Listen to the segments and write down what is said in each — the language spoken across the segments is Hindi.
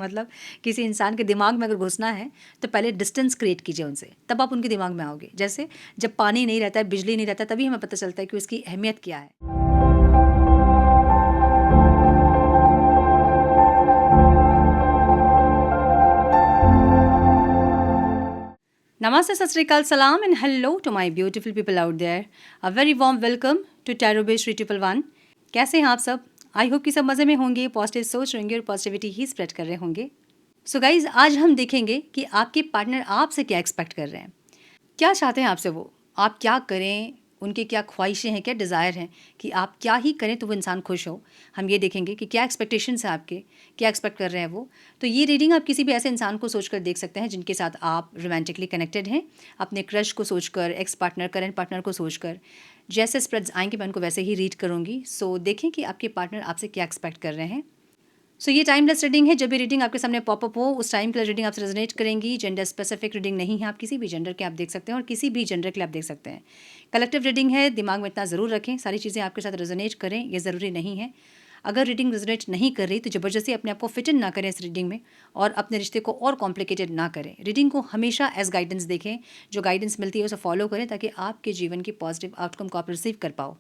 मतलब किसी इंसान के दिमाग में अगर घुसना है तो पहले डिस्टेंस क्रिएट कीजिए उनसे, तब आप उनके दिमाग में आओगे। जैसे जब पानी नहीं रहता है, बिजली नहीं रहता है, तभी हमें पता चलता है कि उसकी अहमियत क्या है। Namaste, Sat Sri Akal, Salam, and hello to my beautiful people out there. A very warm welcome to Tarot Base 3111. कैसे हैं आप सब? आई होप कि सब मज़े में होंगे, पॉजिटिव सोच रहे होंगे और पॉजिटिविटी ही स्प्रेड कर रहे होंगे। सो गाइज, आज हम देखेंगे कि आपके पार्टनर आपसे क्या एक्सपेक्ट कर रहे हैं, क्या चाहते हैं आपसे वो, आप क्या करें, उनकी क्या ख्वाहिशें हैं, क्या डिज़ायर हैं कि आप क्या ही करें तो वो इंसान खुश हो। हम ये देखेंगे कि क्या एक्सपेक्टेशंस हैं आपके, क्या एक्सपेक्ट कर रहे हैं वो। तो ये रीडिंग आप किसी भी ऐसे इंसान को सोचकर देख सकते हैं जिनके साथ आप रोमांटिकली कनेक्टेड हैं, अपने क्रश को सोचकर, एक्स पार्टनर, करंट पार्टनर को सोचकर। जैसे स्प्रेड्स आएंगे मैं उनको वैसे ही रीड करूँगी। सो देखें कि आपके पार्टनर आपसे क्या एक्सपेक्ट कर रहे हैं। सो ये टाइमलेस रीडिंग है। जब भी रीडिंग आपके सामने पॉपअप हो उस टाइम के लिए रीडिंग आपसे रेजोनेट करेंगी। जेंडर स्पेसिफिक रीडिंग नहीं है, आप किसी भी जेंडर के आप देख सकते हैं और किसी भी जेंडर के लिए आप देख सकते हैं। कलेक्टिव रीडिंग है, दिमाग में इतना ज़रूर रखें, सारी चीज़ें आपके साथ रेजोनेट करें ये ज़रूरी नहीं है। अगर रीडिंग रेजोनेट नहीं कर रही तो ज़बरदस्ती अपने आप को फिट इन ना करें इस रीडिंग में और अपने रिश्ते को और कॉम्प्लिकेटेड ना करें। रीडिंग को हमेशा एज गाइडेंस देखें, जो गाइडेंस मिलती है उसे फॉलो करें ताकि आपके जीवन की पॉजिटिव आउटकम को आप रिसीव कर पाओ।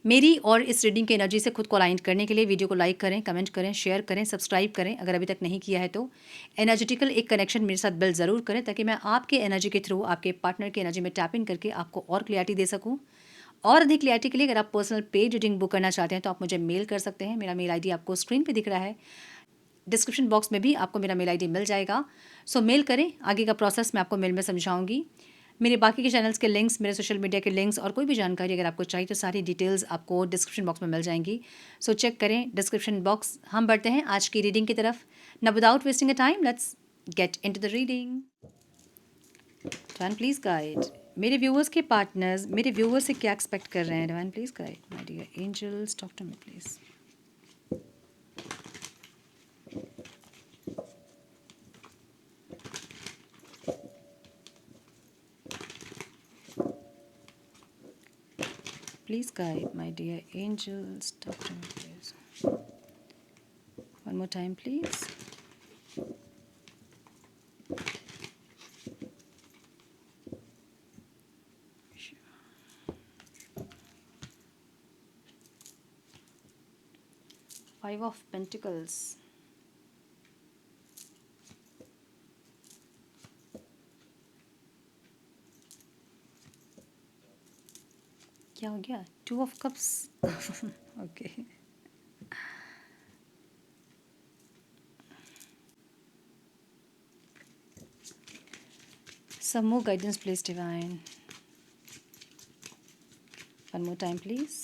मेरी और इस रीडिंग की एनर्जी से खुद को अलाइन करने के लिए वीडियो को लाइक करें, कमेंट करें, शेयर करें, सब्सक्राइब करें अगर अभी तक नहीं किया है तो। एनर्जेटिकल एक कनेक्शन मेरे साथ बिल्ड ज़रूर करें ताकि मैं आपके एनर्जी के थ्रू आपके पार्टनर की एनर्जी में टैप इन करके आपको और क्लियरिटी दे सकूँ। और अधिक क्लियरिटी के लिए अगर आप पर्सनल पेड रीडिंग बुक करना चाहते हैं तो आप मुझे मेल कर सकते हैं। मेरा मेल आईडी आपको स्क्रीन पे दिख रहा है, डिस्क्रिप्शन बॉक्स में भी आपको मेरा मेल आईडी मिल जाएगा। सो मेल करें, आगे का प्रोसेस मैं आपको मेल में समझाऊंगी। मेरे बाकी के चैनल्स के लिंक्स, मेरे सोशल मीडिया के लिंक्स और कोई भी जानकारी अगर आपको चाहिए तो सारी डिटेल्स आपको डिस्क्रिप्शन बॉक्स में मिल जाएंगी। सो चेक करें डिस्क्रिप्शन बॉक्स। हम बढ़ते हैं आज की रीडिंग की तरफ। Now without wasting a time let's get into the reading. Divine please guide मेरे व्यूअर्स के पार्टनर्स, मेरे व्यूअर्स से क्या एक्सपेक्ट कर रहे हैं। Divine please guide my dear angels, talk to me please. Please guide, my dear angels, talk to me, please. One more time, please. Five of Pentacles. क्या हो गया? Two of Cups. Okay. Some more guidance, please, Divine. One more time, please.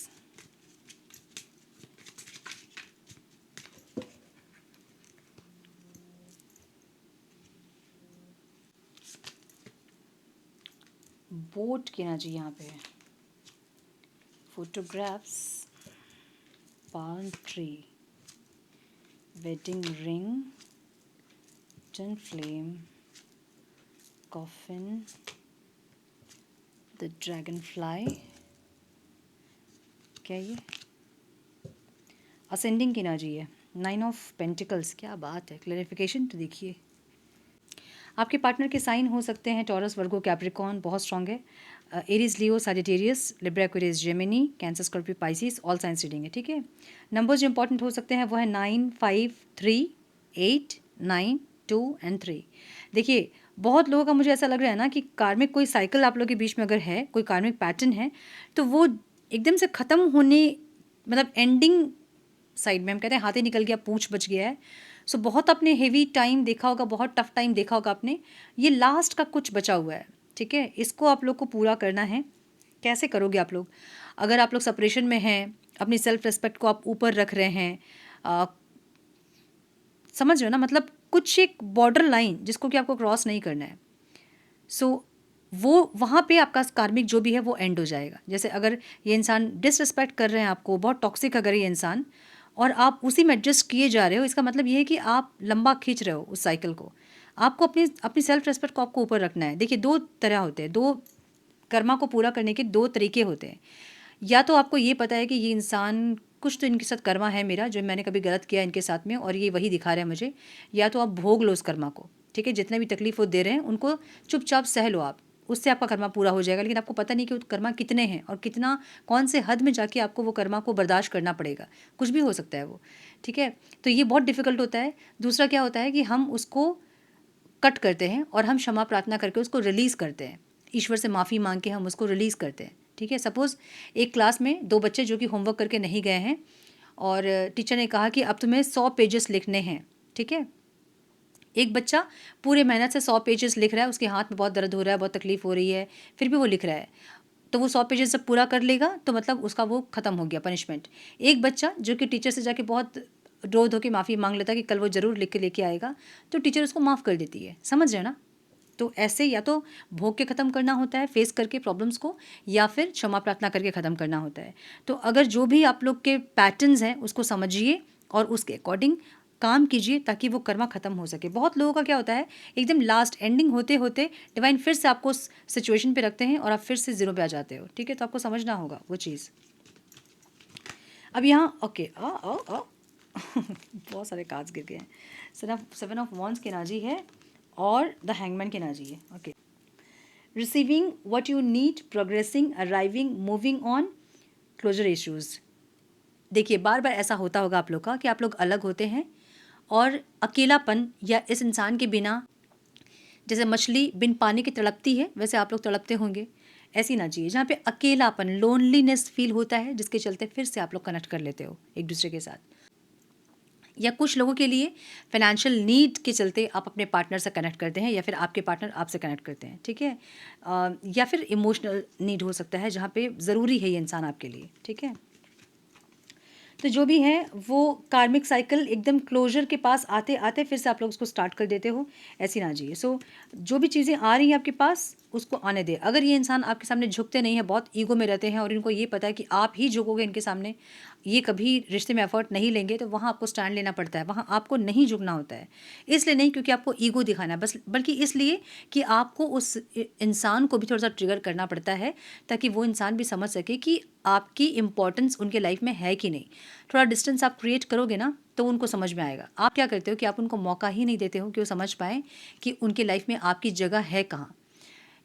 Boat की एनर्जी यहाँ पे है। Photographs, palm tree, wedding ring, twin flame, coffin, the dragonfly. क्या ये? असेंडिंग की एनर्जी है। 9 ऑफ पेंटिकल्स, क्या बात है। क्लैरिफिकेशन तो देखिए। आपके पार्टनर के साइन हो सकते हैं टॉरस, वर्गो, कैप्रिकॉर्न, बहुत स्ट्रॉन्ग है। Aries, Leo, Sagittarius, Libra, Aquarius, Gemini, Cancer, Scorpio, Pisces, all science reading है, ठीक है। नंबर जो इंपॉर्टेंट हो सकते हैं वो है 9, 5, 3, 8, 9, 2 एंड 3। देखिए, बहुत लोगों का मुझे ऐसा लग रहा है ना कि कार्मिक कोई साइकिल आप लोगों के बीच में अगर है, कोई कार्मिक पैटर्न है तो वो एकदम से ख़त्म होने, मतलब एंडिंग साइड में हम कहते हैं हाथी निकल गया, पूंछ बच गया है। सो बहुत आपने हेवी टाइम देखा होगा, बहुत टफ टाइम देखा होगा आपने। ये लास्ट का कुछ बचा हुआ है, ठीक है। इसको आप लोग को पूरा करना है। कैसे करोगे आप लोग? अगर आप लोग सेपरेशन में हैं, अपनी सेल्फ रिस्पेक्ट को आप ऊपर रख रहे हैं, समझ रहे हो ना, मतलब कुछ एक बॉर्डर लाइन जिसको कि आपको क्रॉस नहीं करना है। सो वो वहाँ पे आपका कार्मिक जो भी है वो एंड हो जाएगा। जैसे अगर ये इंसान डिसरिस्पेक्ट कर रहे हैं आपको, बहुत टॉक्सिक अगर ये इंसान, और आप उसी में एडजस्ट किए जा रहे हो, इसका मतलब ये है कि आप लंबा खींच रहे हो उस साइकिल को। आपको अपनी अपनी सेल्फ रिस्पेक्ट को आपको ऊपर रखना है। देखिए, दो तरह होते हैं, दो कर्मा को पूरा करने के दो तरीके होते हैं। या तो आपको ये पता है कि ये इंसान कुछ तो इनके साथ कर्मा है मेरा, जो मैंने कभी गलत किया इनके साथ में, और ये वही दिखा रहे हैं मुझे। या तो आप भोग लो उस कर्मा को, ठीक है, जितने भी तकलीफ वो दे रहे हैं उनको चुपचाप सह लो आप, उससे आपका कर्मा पूरा हो जाएगा। लेकिन आपको पता नहीं कि वो कर्मा कितने हैं और कितना, कौन से हद में जाके आपको वो कर्मा को बर्दाश्त करना पड़ेगा, कुछ भी हो सकता है वो, ठीक है। तो ये बहुत डिफ़िकल्ट होता है। दूसरा क्या होता है कि हम उसको कट करते हैं और हम क्षमा प्रार्थना करके उसको रिलीज़ करते हैं, ईश्वर से माफ़ी मांग के हम उसको रिलीज़ करते हैं, ठीक है। सपोज़ एक क्लास में 2 बच्चे जो कि होमवर्क करके नहीं गए हैं और टीचर ने कहा कि अब तुम्हें 100 पेजेस लिखने हैं, ठीक है। एक बच्चा पूरे मेहनत से 100 पेजेस लिख रहा है, उसके हाथ में बहुत दर्द हो रहा है, बहुत तकलीफ़ हो रही है, फिर भी वो लिख रहा है। तो वो 100 पेजेस जब पूरा कर लेगा तो मतलब उसका वो ख़त्म हो गया पनिशमेंट। एक बच्चा जो कि टीचर से जाके बहुत रो धो के माफ़ी मांग लेता है कि कल वो ज़रूर लिख के लेके आएगा, तो टीचर उसको माफ़ कर देती है, समझ रहे हो ना। तो ऐसे या तो भोग के ख़त्म करना होता है फेस करके प्रॉब्लम्स को, या फिर क्षमा प्रार्थना करके ख़त्म करना होता है। तो अगर जो भी आप लोग के पैटर्न्स हैं उसको समझिए और उसके अकॉर्डिंग काम कीजिए ताकि वो कर्मा ख़त्म हो सके। बहुत लोगों का क्या होता है, एकदम लास्ट एंडिंग होते होते डिवाइन फिर से आपको उस सिचुएशन पे रखते हैं और आप फिर से ज़ीरो पे आ जाते हो, ठीक है। तो आपको समझना होगा वो चीज़। अब यहाँ ओके बहुत सारे कार्ड्स गिर गए हैं। 7 ऑफ वॉन्ड्स की एनर्जी है और द हैंगमैन की एनर्जी है। Okay, receiving what you need, progressing, arriving, moving on, closure issues. देखिए बार बार ऐसा होता होगा आप लोग का कि आप लोग अलग होते हैं और अकेलापन या इस इंसान के बिना, जैसे मछली बिन पानी के तड़पती है वैसे आप लोग तड़पते होंगे, ऐसी ना चाहिए जहाँ पे अकेलापन, लोनलीनेस फील होता है, जिसके चलते फिर से आप लोग कनेक्ट कर लेते हो एक दूसरे के साथ। या कुछ लोगों के लिए फाइनेंशियल नीड के चलते आप अपने पार्टनर से कनेक्ट करते हैं या फिर आपके पार्टनर आपसे कनेक्ट करते हैं, ठीक है। या फिर इमोशनल नीड हो सकता है जहाँ पे ज़रूरी है ये इंसान आपके लिए, ठीक है। तो जो भी है वो कार्मिक साइकिल एकदम क्लोजर के पास आते आते फिर से आप लोग उसको स्टार्ट कर देते हो, ऐसी ना जाइए। सो जो भी चीज़ें आ रही हैं आपके पास उसको आने दे। अगर ये इंसान आपके सामने झुकते नहीं है, बहुत ईगो में रहते हैं और इनको ये पता है कि आप ही झुकोगे इनके सामने, ये कभी रिश्ते में एफर्ट नहीं लेंगे, तो वहाँ आपको स्टैंड लेना पड़ता है, वहाँ आपको नहीं झुकना होता है। इसलिए नहीं क्योंकि आपको ईगो दिखाना है बस, बल्कि इसलिए कि आपको उस इंसान को भी थोड़ा सा ट्रिगर करना पड़ता है ताकि वो इंसान भी समझ सके कि आपकी इम्पोर्टेंस उनके लाइफ में है कि नहीं। थोड़ा डिस्टेंस आप क्रिएट करोगे ना तो उनको समझ में आएगा। आप क्या करते हो कि आप उनको मौका ही नहीं देते हो कि वो समझ पाएँ कि उनके लाइफ में आपकी जगह है कहाँ।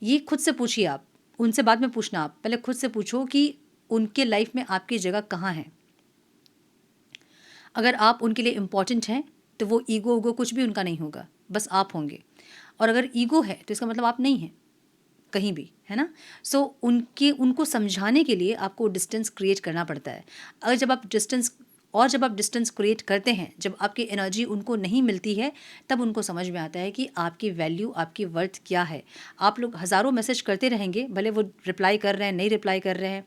ये खुद से पूछिए आप, उनसे बाद में पूछना, आप पहले खुद से पूछो कि उनके लाइफ में आपकी जगह कहाँ है। अगर आप उनके लिए इम्पॉर्टेंट हैं तो वो ईगो उगो कुछ भी उनका नहीं होगा, बस आप होंगे। और अगर ईगो है तो इसका मतलब आप नहीं हैं कहीं भी, है ना। सो उनको समझाने के लिए आपको डिस्टेंस क्रिएट करना पड़ता है। अगर जब आप डिस्टेंस क्रिएट करते हैं, जब आपकी एनर्जी उनको नहीं मिलती है, तब उनको समझ में आता है कि आपकी वैल्यू, आपकी वर्थ क्या है। आप लोग हज़ारों मैसेज करते रहेंगे, भले वो रिप्लाई कर रहे हैं, नहीं रिप्लाई कर रहे हैं,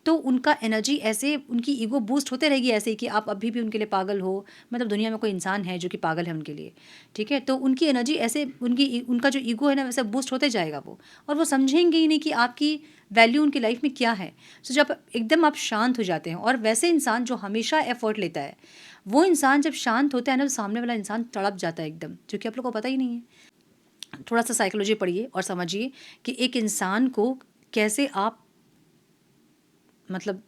तो उनका एनर्जी ऐसे, उनकी ईगो बूस्ट होते रहेगी ऐसे ही कि आप अभी भी उनके लिए पागल हो, मतलब दुनिया में कोई इंसान है जो कि पागल है उनके लिए, ठीक है। तो उनकी एनर्जी ऐसे, उनका जो ईगो है ना वैसे बूस्ट होते जाएगा वो, और वो समझेंगे ही नहीं कि आपकी वैल्यू उनकी लाइफ में क्या है। सो जब एकदम आप शांत हो जाते हैं, और वैसे इंसान जो हमेशा एफर्ट लेता है, वो इंसान जब शांत होता है ना तो सामने वाला इंसान तड़प जाता है एकदम, जो कि आप लोग को पता ही नहीं है। थोड़ा सा साइकोलॉजी पढ़िए और समझिए कि एक इंसान को कैसे आप, मतलब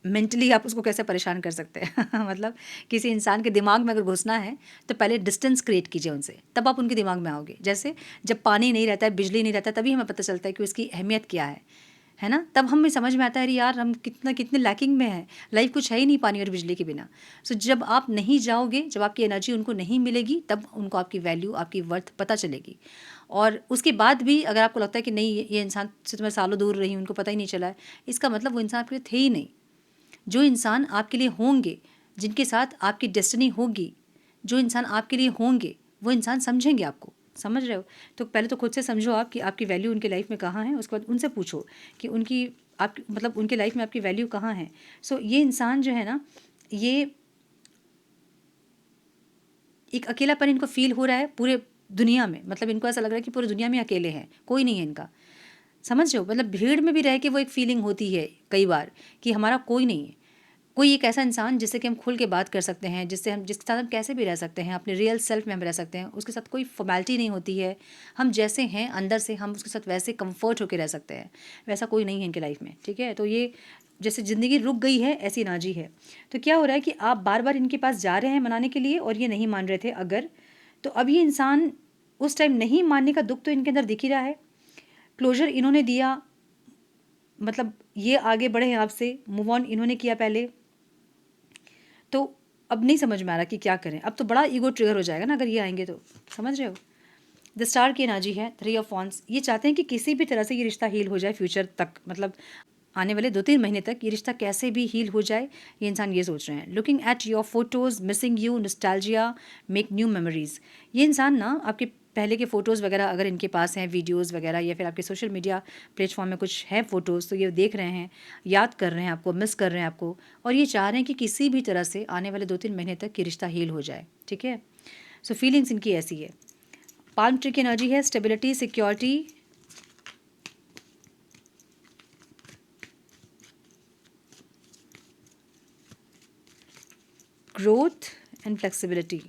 मेंटली आप उसको कैसे परेशान कर सकते हैं मतलब किसी इंसान के दिमाग में अगर घुसना है तो पहले डिस्टेंस क्रिएट कीजिए उनसे, तब आप उनके दिमाग में आओगे। जैसे जब पानी नहीं रहता है, बिजली नहीं रहता, तभी हमें पता चलता है कि उसकी अहमियत क्या है ना। तब हमें समझ में आता है अरे यार हम कितने लैकिंग में हैं, लाइफ कुछ है ही नहीं पानी और बिजली के बिना। सो जब आप नहीं जाओगे, जब आपकी एनर्जी उनको नहीं मिलेगी, तब उनको आपकी वैल्यू, आपकी वर्थ पता चलेगी। और उसके बाद भी अगर आपको लगता है कि नहीं ये इंसान से तो मैं सालों दूर रही हूँ, उनको पता ही नहीं चला है, इसका मतलब वो इंसान आपके लिए थे ही नहीं। जो इंसान आपके लिए होंगे, जिनके साथ आपकी डेस्टिनी होगी, जो इंसान आपके लिए होंगे, वो इंसान समझेंगे आपको, समझ रहे हो। तो पहले तो खुद से समझो आप कि आपकी वैल्यू उनके लाइफ में कहाँ है, उसके बाद उनसे पूछो कि मतलब उनके लाइफ में आपकी वैल्यू कहाँ है। सो ये इंसान जो है ना, ये एक अकेलापन इनको फील हो रहा है पूरे दुनिया में, मतलब इनको ऐसा लग रहा है कि पूरी दुनिया में अकेले हैं, कोई नहीं है इनका, समझ रहे हो। मतलब भीड़ में भी रह के वो एक फीलिंग होती है कई बार कि हमारा कोई नहीं है। कोई एक ऐसा इंसान जिससे कि हम खुल के बात कर सकते हैं, जिसके साथ हम कैसे भी रह सकते हैं, अपने रियल सेल्फ में हम रह सकते हैं, उसके साथ कोई फॉर्मेलिटी नहीं होती है, हम जैसे हैं अंदर से हम उसके साथ वैसे कंफर्ट होकर रह सकते हैं, वैसा कोई नहीं है इनके लाइफ में, ठीक है। तो ये जैसे ज़िंदगी रुक गई है ऐसी नाजी है। तो क्या हो रहा है कि आप बार बार इनके पास जा रहे हैं मनाने के लिए और ये नहीं मान रहे थे अगर, तो अब ये इंसान उस टाइम नहीं मानने का दुख तो इनके अंदर दिख ही रहा है। क्लोजर इन्होंने दिया, मतलब ये आगे बढ़े हैं आपसे, मूव ऑन इन्होंने किया पहले, तो अब नहीं समझ में आ रहा कि क्या करें। अब तो बड़ा ईगो ट्रिगर हो जाएगा ना अगर ये आएंगे तो, समझ रहे हो। द स्टार की एनर्जी है 3 ऑफ वॉन्ड्स। ये चाहते हैं कि किसी भी तरह से ये रिश्ता हील हो जाए फ्यूचर तक, मतलब आने वाले 2-3 महीने तक ये रिश्ता कैसे भी हील हो जाए, ये इंसान ये सोच रहे हैं। Looking at your photos, missing you, nostalgia, make new memories. ये इंसान ना आपके पहले के फ़ोटोज़ वगैरह अगर इनके पास हैं, वीडियोज़ वगैरह, या फिर आपके सोशल मीडिया प्लेटफॉर्म में कुछ है फ़ोटोज़, तो ये देख रहे हैं, याद कर रहे हैं आपको, मिस कर रहे हैं आपको, और ये चाह रहे हैं कि किसी भी तरह से आने वाले 2-3 महीने तक ये रिश्ता हील हो जाए, ठीक है। सो फीलिंग्स इनकी ऐसी है। पाल्म ट्री की एनर्जी है stability, security, growth and flexibility,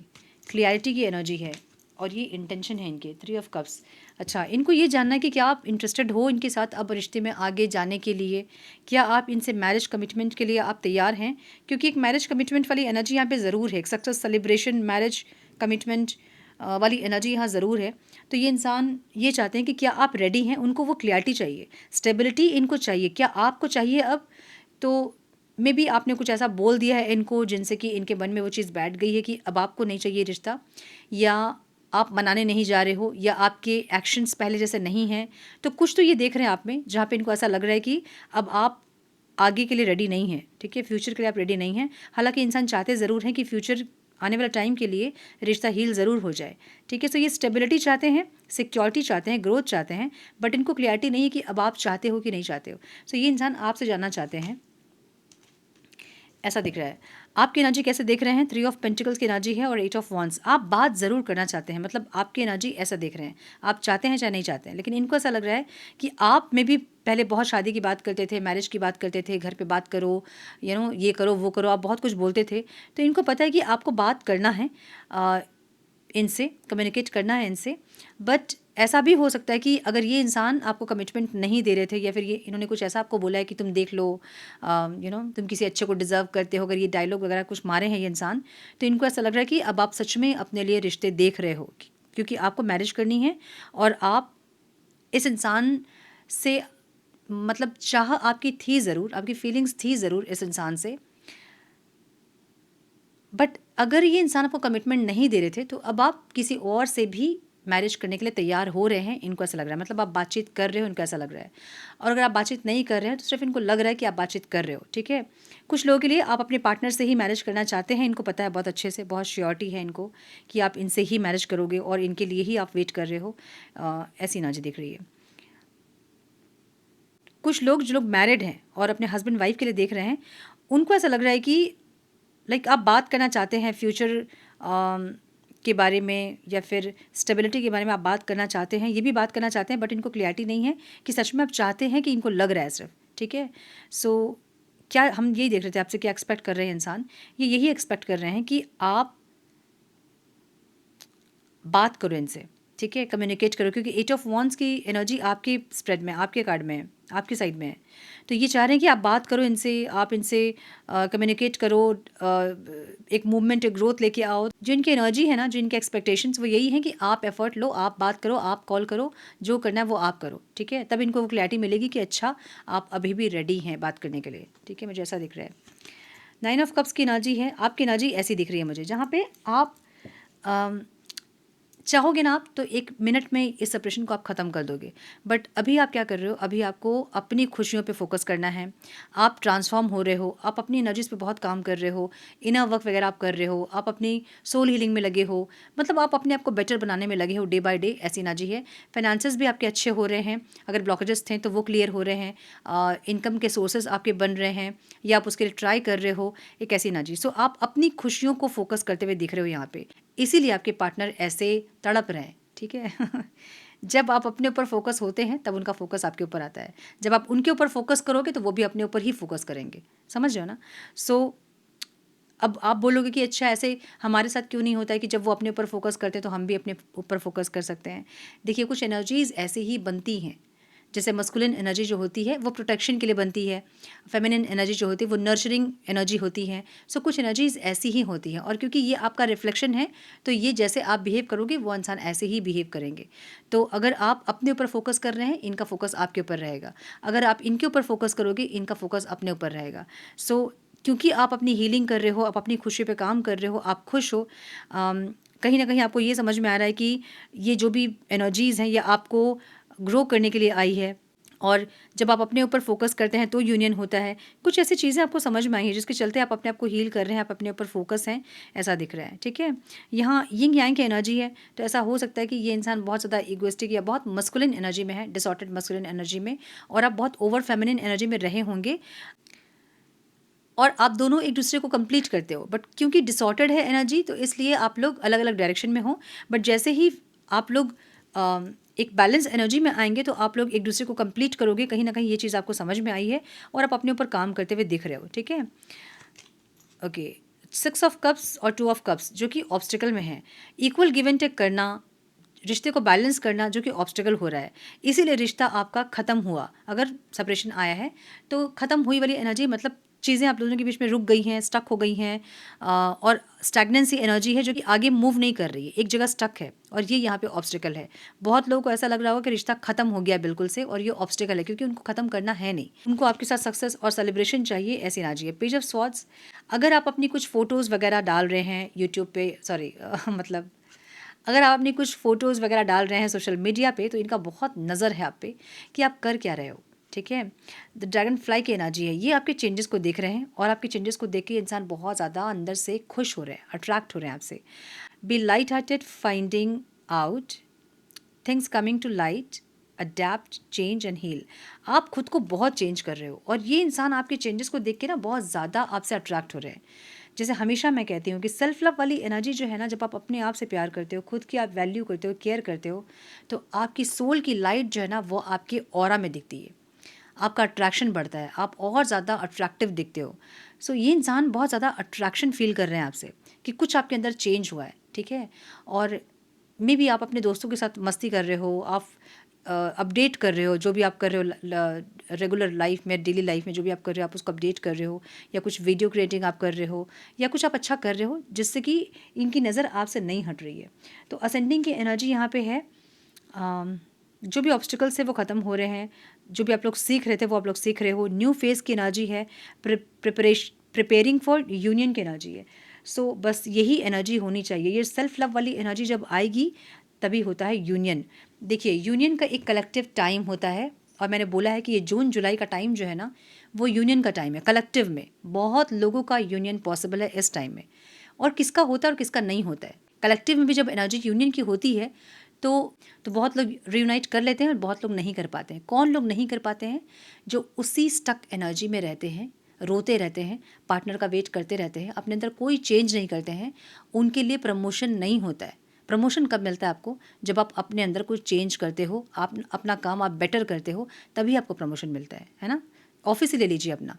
clarity की एनर्जी है, और ये इंटेंशन है इनके 3 ऑफ कप्स। अच्छा, इनको ये जानना है कि क्या आप इंटरेस्टेड हो इनके साथ अब रिश्ते में आगे जाने के लिए, क्या आप इनसे मैरिज कमिटमेंट के लिए आप तैयार हैं, क्योंकि एक मैरिज कमिटमेंट वाली एनर्जी यहाँ पे ज़रूर है, एक सक्सेस सेलिब्रेशन मैरिज कमिटमेंट वाली एनर्जी यहाँ ज़रूर है। तो ये इंसान ये चाहते हैं कि क्या आप रेडी हैं, उनको वो क्लियरिटी चाहिए, स्टेबिलिटी इनको चाहिए, क्या आपको चाहिए अब। तो मे बी आपने कुछ ऐसा बोल दिया है इनको जिनसे कि इनके मन में वो चीज़ बैठ गई है कि अब आपको नहीं चाहिए रिश्ता, या आप मनाने नहीं जा रहे हो, या आपके एक्शंस पहले जैसे नहीं हैं। तो कुछ तो ये देख रहे हैं आप में जहाँ पे इनको ऐसा लग रहा है कि अब आप आगे के लिए रेडी नहीं हैं, ठीक है, फ्यूचर के लिए आप रेडी नहीं हैं। हालांकि इंसान चाहते ज़रूर हैं कि फ्यूचर आने वाला टाइम के लिए रिश्ता हील ज़रूर हो जाए, ठीक है। सो ये स्टेबिलिटी चाहते हैं, सिक्योरिटी चाहते हैं, ग्रोथ चाहते हैं, बट इनको क्लियरिटी नहीं है कि अब आप चाहते हो कि नहीं चाहते हो। सो ये इंसान आपसे जानना चाहते हैं, ऐसा दिख रहा है। आपकी एनर्जी कैसे देख रहे हैं, 3 ऑफ पेंटिकल्स की एनर्जी है और 8 ऑफ वॉन्ड्स। आप बात ज़रूर करना चाहते हैं, मतलब आपकी एनर्जी ऐसा देख रहे हैं, आप चाहते हैं चाहे नहीं चाहते हैं, लेकिन इनको ऐसा लग रहा है कि आप में भी पहले बहुत शादी की बात करते थे, मैरिज की बात करते थे, घर पे बात करो, ये करो वो करो, आप बहुत कुछ बोलते थे। तो इनको पता है कि आपको बात करना है, इनसे कम्युनिकेट करना है इनसे। बट ऐसा भी हो सकता है कि अगर ये इंसान आपको कमिटमेंट नहीं दे रहे थे, या फिर ये इन्होंने कुछ ऐसा आपको बोला है कि तुम देख लो, तुम किसी अच्छे को डिज़र्व करते हो, अगर ये डायलॉग वगैरह कुछ मारे हैं ये इंसान, तो इनको ऐसा लग रहा है कि अब आप सच में अपने लिए रिश्ते देख रहे हो, क्योंकि आपको मैरिज करनी है और आप इस इंसान से, मतलब चाह आपकी थी ज़रूर, आपकी फीलिंग्स थी ज़रूर इस इंसान से, बट अगर ये इंसान आपको कमिटमेंट नहीं दे रहे थे तो अब आप किसी और से भी मैरिज करने के लिए तैयार हो रहे हैं, इनको ऐसा लग रहा है, मतलब आप बातचीत कर रहे हो, इनको ऐसा लग रहा है। और अगर आप बातचीत नहीं कर रहे हैं तो सिर्फ इनको लग रहा है कि आप बातचीत कर रहे हो, ठीक है। कुछ लोगों के लिए आप अपने पार्टनर से ही मैरिज करना चाहते हैं, इनको पता है बहुत अच्छे से, बहुत श्योरिटी है इनको कि आप इनसे ही मैरिज करोगे और इनके लिए ही आप वेट कर रहे हो, ऐसी नाजी दिख रही है। कुछ लोग जो लोग मैरिड हैं और अपने हस्बैंड वाइफ के लिए देख रहे हैं, उनको ऐसा लग रहा है कि लाइक आप बात करना चाहते हैं फ्यूचर के बारे में, या फिर स्टेबिलिटी के बारे में आप बात करना चाहते हैं, ये भी बात करना चाहते हैं, बट इनको क्लियरिटी नहीं है कि सच में आप चाहते हैं कि इनको लग रहा है सिर्फ, ठीक है। सो क्या हम यही देख रहे थे आपसे, क्या एक्सपेक्ट कर रहे हैं इंसान, ये यही एक्सपेक्ट कर रहे हैं कि आप बात करो इनसे, ठीक है, कम्युनिकेट करो, क्योंकि 8 ऑफ वॉन्ड्स की एनर्जी आपके स्प्रेड में, आपके कार्ड में है, आपकी साइड में है। तो ये चाह रहे हैं कि आप बात करो इनसे, आप इनसे कम्युनिकेट करो, एक मूवमेंट, एक ग्रोथ लेके आओ। जो इनकी एनर्जी है ना, जो इनके एक्सपेक्टेशंस, वो यही है कि आप एफर्ट लो, आप बात करो, आप कॉल करो, जो करना है वो आप करो, ठीक है। तब इनको वो क्लैरिटी मिलेगी कि अच्छा आप अभी भी रेडी हैं बात करने के लिए, ठीक है। मुझे ऐसा दिख रहा है। 9 ऑफ कप्स की एनर्जी है, आपकी एनर्जी ऐसी दिख रही है मुझे, जहाँ पे आप चाहोगे ना आप तो 1 मिनट में इस सेपरेशन को आप ख़त्म कर दोगे। बट अभी आप क्या कर रहे हो, अभी आपको अपनी खुशियों पे फोकस करना है, आप ट्रांसफॉर्म हो रहे हो, आप अपनी एनर्जीज़ पे बहुत काम कर रहे हो, इनर वर्क वगैरह आप कर रहे हो, आप अपनी सोल हीलिंग में लगे हो, मतलब आप अपने आप को बेटर बनाने में लगे हो डे बाय डे, ऐसी एनर्जी है। फाइनेंसेस भी आपके अच्छे हो रहे हैं, अगर ब्लॉकेजेस थे तो वो क्लियर हो रहे हैं, इनकम के सोर्सेज आपके बन रहे हैं, या आप उसके लिए ट्राई कर रहे हो, एक ऐसी एनर्जी। सो आप अपनी खुशियों को फोकस करते हुए दिख रहे हो यहाँ पे, इसीलिए आपके पार्टनर ऐसे तड़प रहे हैं, ठीक है। जब आप अपने ऊपर फोकस होते हैं तब उनका फोकस आपके ऊपर आता है, जब आप उनके ऊपर फोकस करोगे तो वो भी अपने ऊपर ही फोकस करेंगे। समझ रहे हो ना? सो अब आप बोलोगे कि अच्छा ऐसे हमारे साथ क्यों नहीं होता है कि जब वो अपने ऊपर फोकस करते हैं तो हम भी अपने ऊपर फोकस कर सकते हैं। देखिए, कुछ एनर्जीज़ ऐसे ही बनती हैं। जैसे मस्कुलिन एनर्जी जो होती है वो प्रोटेक्शन के लिए बनती है, फेमिनिन एनर्जी जो होती है वो नर्चरिंग एनर्जी होती है। सो कुछ एनर्जीज़ ऐसी ही होती हैं, और क्योंकि ये आपका रिफ्लेक्शन है तो ये जैसे आप बिहेव करोगे वो इंसान ऐसे ही बिहेव करेंगे। तो अगर आप अपने ऊपर फोकस कर रहे हैं, इनका फोकस आपके ऊपर रहेगा। अगर आप इनके ऊपर फोकस करोगे, इनका फोकस अपने ऊपर रहेगा। सो क्योंकि आप अपनी हीलिंग कर रहे हो, आप अपनी खुशी पे काम कर रहे हो, आप खुश हो, कहीं ना कहीं आपको ये समझ में आ रहा है कि ये जो भी एनर्जीज़ हैं ये आपको ग्रो करने के लिए आई है। और जब आप अपने ऊपर फोकस करते हैं तो यूनियन होता है। कुछ ऐसी चीज़ें आपको समझ में आई हैं जिसके चलते आप अपने आप को हील कर रहे हैं, आप अपने ऊपर फोकस हैं, ऐसा दिख रहा है। ठीक है, यहाँ यिंग यांग की एनर्जी है, तो ऐसा हो सकता है कि ये इंसान बहुत ज़्यादा इगोइस्टिक या बहुत मस्कुलिन एनर्जी में है, डिसऑर्डर्ड मस्कुलिन एनर्जी में, और आप बहुत ओवर फेमिनिन एनर्जी में रहे होंगे, और आप दोनों एक दूसरे को कंप्लीट करते हो। बट क्योंकि डिसऑर्डर्ड है एनर्जी तो इसलिए आप लोग अलग अलग डायरेक्शन में हो। बट जैसे ही आप लोग एक बैलेंस एनर्जी में आएंगे तो आप लोग एक दूसरे को कंप्लीट करोगे। कहीं ना कहीं ये चीज़ आपको समझ में आई है और आप अपने ऊपर काम करते हुए दिख रहे हो। ठीक है, ओके। 6 ऑफ कप्स और 2 ऑफ कप्स जो कि ऑब्स्टिकल में है, इक्वल गिव एंड टेक करना, रिश्ते को बैलेंस करना जो कि ऑब्स्टिकल हो रहा है, इसीलिए रिश्ता आपका ख़त्म हुआ। अगर सेपरेशन आया है तो ख़त्म हुई वाली एनर्जी मतलब चीज़ें आप दोनों के बीच में रुक गई हैं, स्टक हो गई हैं, और स्टैग्नेंसी एनर्जी है जो कि आगे मूव नहीं कर रही है, एक जगह स्टक है, और ये यहाँ पे ऑब्स्टिकल है। बहुत लोगों को ऐसा लग रहा होगा कि रिश्ता ख़त्म हो गया बिल्कुल से, और ये ऑब्स्टिकल है क्योंकि उनको ख़त्म करना है नहीं, उनको आपके साथ सक्सेस और सेलिब्रेशन चाहिए, ऐसी एनर्जी है। पेज ऑफ स्वॉर्ड्स, अगर आप अपनी कुछ फ़ोटोज़ वगैरह डाल रहे हैं यूट्यूब पे, सॉरी मतलब अगर आप अपनी कुछ फ़ोटोज़ वगैरह डाल रहे हैं सोशल मीडिया पे, तो इनका बहुत नज़र है आप पे कि आप कर क्या रहे हो। ठीक है, द ड्रैगन फ्लाई की एनर्जी है, ये आपके चेंजेस को देख रहे हैं, और आपके चेंजेस को देख के इंसान बहुत ज़्यादा अंदर से खुश हो रहे हैं, अट्रैक्ट हो रहे हैं आपसे। Be light hearted, finding out things coming to light, adept, change and heal. आप खुद को बहुत चेंज कर रहे हो, और ये इंसान आपके चेंजेस को देख के ना बहुत ज़्यादा आपसे अट्रैक्ट हो रहे हैं। जैसे हमेशा मैं कहती हूँ कि सेल्फ लव वाली एनर्जी जो है ना, जब आप अपने आप से प्यार करते हो, खुद की आप वैल्यू करते हो, केयर करते हो, तो आपकी सोल की लाइट जो है ना वो आपके ऑरा में दिखती है, आपका अट्रैक्शन बढ़ता है, आप और ज़्यादा अट्रैक्टिव दिखते हो। सो ये इंसान बहुत ज़्यादा अट्रैक्शन फील कर रहे हैं आपसे कि कुछ आपके अंदर चेंज हुआ है। ठीक है, और मे बी आप अपने दोस्तों के साथ मस्ती कर रहे हो, आप अपडेट कर रहे हो, जो भी आप कर रहे हो रेगुलर लाइफ में, डेली लाइफ में जो भी आप कर रहे हो आप उसको अपडेट कर रहे हो, या कुछ वीडियो क्रिएटिंग आप कर रहे हो, या कुछ आप अच्छा कर रहे हो जिससे कि इनकी नज़र आपसे नहीं हट रही है। तो असेंडिंग की एनर्जी यहाँ पे है, जो भी ऑब्स्टिकल्स है वो ख़त्म हो रहे हैं, जो भी आप लोग सीख रहे थे वो आप लोग सीख रहे हो। न्यू फेज़ की एनर्जी है, प्रिपेयरिंग फॉर यूनियन की एनर्जी है। सो बस यही एनर्जी होनी चाहिए। ये सेल्फ लव वाली एनर्जी जब आएगी तभी होता है यूनियन। देखिए, यूनियन का एक कलेक्टिव टाइम होता है, और मैंने बोला है कि ये जून जुलाई का टाइम जो है ना वो यूनियन का टाइम है। कलेक्टिव में बहुत लोगों का यूनियन पॉसिबल है इस टाइम में, और किसका होता है और किसका नहीं होता है। कलेक्टिव में भी जब एनर्जी यूनियन की होती है तो बहुत लोग रियूनाइट कर लेते हैं और बहुत लोग नहीं कर पाते हैं। कौन लोग नहीं कर पाते हैं? जो उसी स्टक एनर्जी में रहते हैं, रोते रहते हैं, पार्टनर का वेट करते रहते हैं, अपने अंदर कोई चेंज नहीं करते हैं, उनके लिए प्रमोशन नहीं होता है। प्रमोशन कब मिलता है आपको? जब आप अपने अंदर कुछ चेंज करते हो, आप अपना काम आप बेटर करते हो, तभी आपको प्रमोशन मिलता है ना? ऑफिस ही ले लीजिए अपना,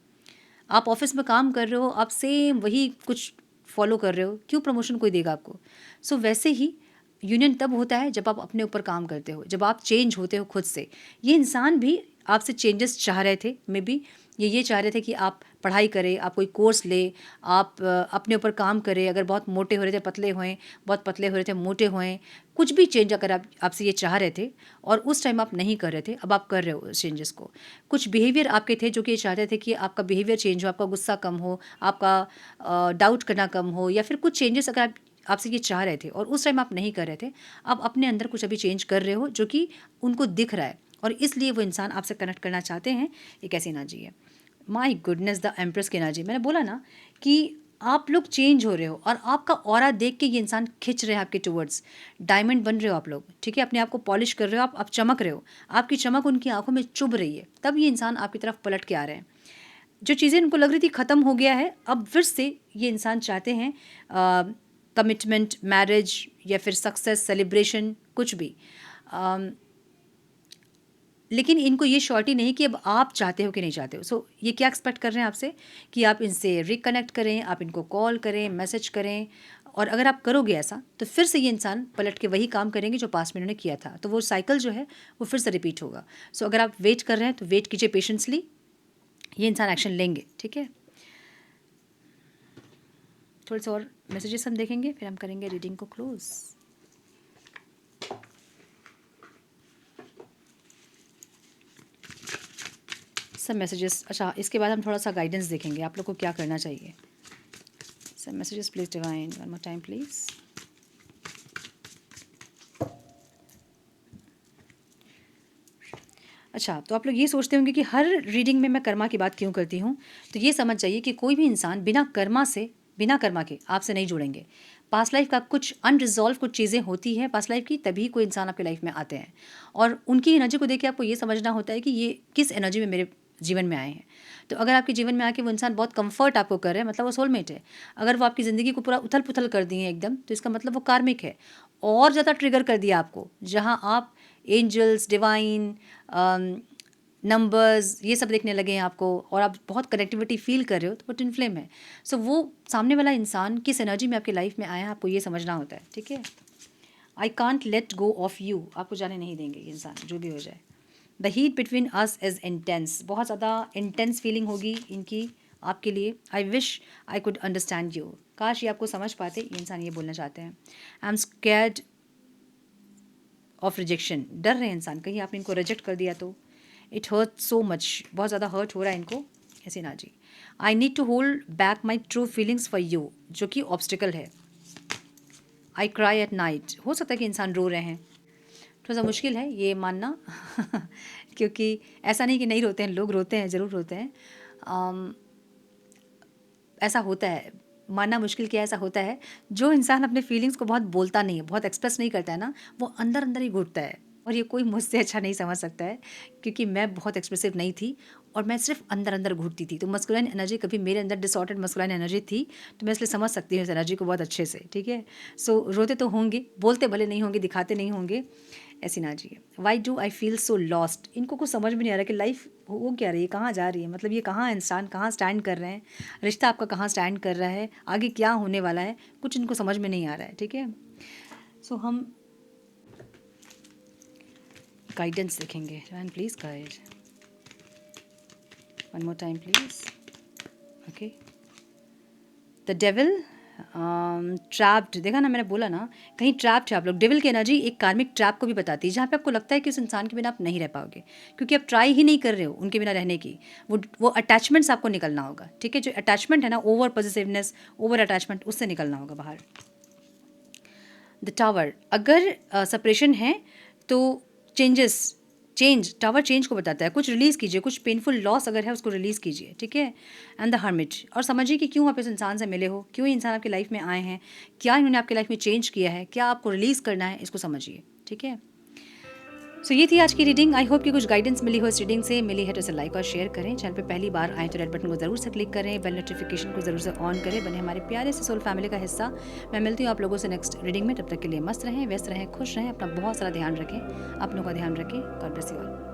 आप ऑफिस में काम कर रहे हो, आप सेम वही कुछ फॉलो कर रहे हो, क्यों प्रमोशन कोई देगा आपको? सो वैसे ही यूनियन तब होता है जब आप अपने ऊपर काम करते हो, जब आप चेंज होते हो खुद से। ये इंसान भी आपसे चेंजेस चाह रहे थे, मे बी ये चाह रहे थे कि आप पढ़ाई करें, आप कोई कोर्स ले, आप अपने ऊपर काम करें। अगर बहुत मोटे हो रहे थे पतले होएं, बहुत पतले हो रहे थे मोटे होएं, कुछ भी चेंज अगर आपसे ये चाह रहे थे और उस टाइम आप नहीं कर रहे थे, अब आप कर रहे हो उस चेंजेस को। कुछ बिहेवियर आपके थे जो कि ये चाहते थे कि आपका बिहेवियर चेंज हो, आपका गुस्सा कम हो, आपका डाउट करना कम हो, या फिर कुछ चेंजेस अगर आपसे ये चाह रहे थे और उस टाइम आप नहीं कर रहे थे, आप अपने अंदर कुछ अभी चेंज कर रहे हो जो कि उनको दिख रहा है, और इसलिए वो इंसान आपसे कनेक्ट करना चाहते हैं। एक ऐसी एनर्जी है। माई गुडनेस, द एम्प्रेस की एनर्जी। मैंने बोला ना कि आप लोग चेंज हो रहे हो, और आपका ऑरा देख के ये इंसान खिंच रहे हैं आपके टूवर्ड्स। डायमंड बन रहे हो आप लोग, ठीक है, अपने आप को पॉलिश कर रहे हो, आप चमक रहे हो, आपकी चमक उनकी आंखों में चुभ रही है, तब ये इंसान आपकी तरफ पलट के आ रहे हैं। जो चीज़ें इनको लग रही थी ख़त्म हो गया है, अब फिर से ये इंसान चाहते हैं कमिटमेंट, मैरिज, या फिर सक्सेस, सेलिब्रेशन, कुछ भी। लेकिन इनको ये श्योरिटी नहीं कि अब आप चाहते हो कि नहीं चाहते हो। सो ये क्या एक्सपेक्ट कर रहे हैं आपसे कि आप इनसे रिकनेक्ट करें, आप इनको कॉल करें, मैसेज करें, और अगर आप करोगे ऐसा तो फिर से ये इंसान पलट के वही काम करेंगे जो पास्ट में इन्होंने किया था, तो वो साइकिल जो है वो फिर से रिपीट होगा। सो अगर आप वेट कर रहे हैं तो वेट कीजिए पेशेंसली, ये इंसान एक्शन लेंगे, ठीक है। थोड़े से और मैसेजेस हम देखेंगे, फिर हम करेंगे रीडिंग को क्लोज। सब मैसेजेस, अच्छा इसके बाद हम थोड़ा सा गाइडेंस देखेंगे आप लोग को क्या करना चाहिए। सब messages please divine, one more time please. अच्छा, तो आप लोग ये सोचते होंगे कि हर रीडिंग में मैं कर्मा की बात क्यों करती हूँ, तो ये समझ जाइए कि कोई भी इंसान बिना कर्मा के आपसे नहीं जुड़ेंगे। पास्ट लाइफ का कुछ अनरिजॉल्व कुछ चीज़ें होती हैं पास्ट लाइफ की, तभी कोई इंसान आपके लाइफ में आते हैं, और उनकी एनर्जी को देख के आपको ये समझना होता है कि ये किस एनर्जी में मेरे जीवन में आए हैं। तो अगर आपके जीवन में आके वो इंसान बहुत कंफर्ट आपको कर रहे हैं, मतलब वो सोलमेट है। अगर वो आपकी ज़िंदगी को पूरा उथल पुथल कर दिए हैं एकदम, तो इसका मतलब वो कार्मिक है, और ज़्यादा ट्रिगर कर दिया आपको, जहाँ आप एंजल्स, डिवाइन, नंबर्स ये सब देखने लगे हैं आपको, और आप बहुत कनेक्टिविटी फील कर रहे हो, तो वो ट्विन फ्लेम है। सो वो सामने वाला इंसान किस एनर्जी में आपकी लाइफ में आया है, आपको ये समझना होता है, ठीक है। I can't let go of you, आपको जाने नहीं देंगे ये इंसान, जो भी हो जाए। The heat between us is intense, बहुत ज़्यादा इंटेंस फीलिंग होगी इनकी आपके लिए। I wish I could understand you, काश ये आपको समझ पाते, ये इंसान ये बोलना चाहते हैं। I am scared of rejection, डर रहे हैं इंसान कहीं आपने इनको रिजेक्ट कर दिया तो। इट हर्ट सो मच, बहुत ज़्यादा हर्ट हो रहा है इनको, ऐसे ना जी। I need to hold back my true feelings for you, जो कि ऑब्स्टिकल है। आई क्राई एट नाइट, हो सकता है कि इंसान रो रहे हैं, थोड़ा सा मुश्किल है ये मानना क्योंकि ऐसा नहीं कि नहीं रोते हैं, लोग रोते हैं, ज़रूर रोते हैं। ऐसा होता है, मानना मुश्किल क्या, ऐसा होता है। जो इंसान अपने फीलिंग्स को बहुत बोलता नहीं है, बहुत एक्सप्रेस नहीं करता है ना, वो अंदर अंदर ही घुटता है, और ये कोई मुझसे अच्छा नहीं समझ सकता है, क्योंकि मैं बहुत एक्सप्रेसिव नहीं थी और मैं सिर्फ अंदर अंदर घुटती थी। तो मस्कुलाइन एनर्जी कभी मेरे अंदर डिसऑर्डर्ड मस्कुलाइन एनर्जी थी, तो मैं इसलिए समझ सकती हूँ इस एनर्जी को बहुत अच्छे से, ठीक है। सो रोते तो होंगे, बोलते भले नहीं होंगे, दिखाते नहीं होंगे, ऐसी ना जी। Why do I feel so lost, इनको कुछ समझ में नहीं आ रहा कि लाइफ हो क्या रही है, कहाँ जा रही है, मतलब ये कहाँ इंसान कहाँ स्टैंड कर रहे हैं, रिश्ता आपका कहाँ स्टैंड कर रहा है, आगे क्या होने वाला है, कुछ इनको समझ में नहीं आ रहा है, ठीक है। सो हम गाइडेंस देखेंगे, and please guide, one more time please. Okay, the devil trapped, देखा ना, मैंने बोला ना कहीं ट्रैप्ड है आप लोग। डेविल की एनर्जी एक कार्मिक ट्रैप को भी बताती है, जहाँ पे आपको लगता है कि उस इंसान के बिना आप नहीं रह पाओगे, क्योंकि आप ट्राई ही नहीं कर रहे हो उनके बिना रहने की। वो अटैचमेंट से आपको निकलना होगा, ठीक है। जो अटैचमेंट है ना, ओवर पॉजिटिवनेस, ओवर अटैचमेंट, उससे निकलना होगा बाहर। द टावर, अगर सेपरेशन है तो चेंज, टावर चेंज को बताता है, कुछ रिलीज़ कीजिए, कुछ पेनफुल लॉस अगर है उसको रिलीज़ कीजिए, ठीक है। एंड द हर्मिट, और समझिए कि क्यों आप इस इंसान से मिले हो, क्यों इंसान आपकी लाइफ में आए हैं, क्या इन्होंने आपकी लाइफ में चेंज किया है, क्या आपको रिलीज़ करना है, इसको समझिए, ठीक है। सो ये थी आज की रीडिंग। आई होप कि कुछ गाइडेंस मिली हो इस रीडिंग से, मिली है तो इसे लाइक और शेयर करें। चैनल पे पहली बार आए तो रेड बटन को ज़रूर से क्लिक करें, बेल नोटिफिकेशन को ज़रूर से ऑन करें, बने हमारे प्यारे से सोल फैमिली का हिस्सा। मैं मिलती हूँ आप लोगों से नेक्स्ट रीडिंग में, तब तक के लिए मस्त रहें, व्यस्त रहें, खुश रहें, अपना बहुत सारा ध्यान रखें, अपनों का ध्यान रखें। God bless you all.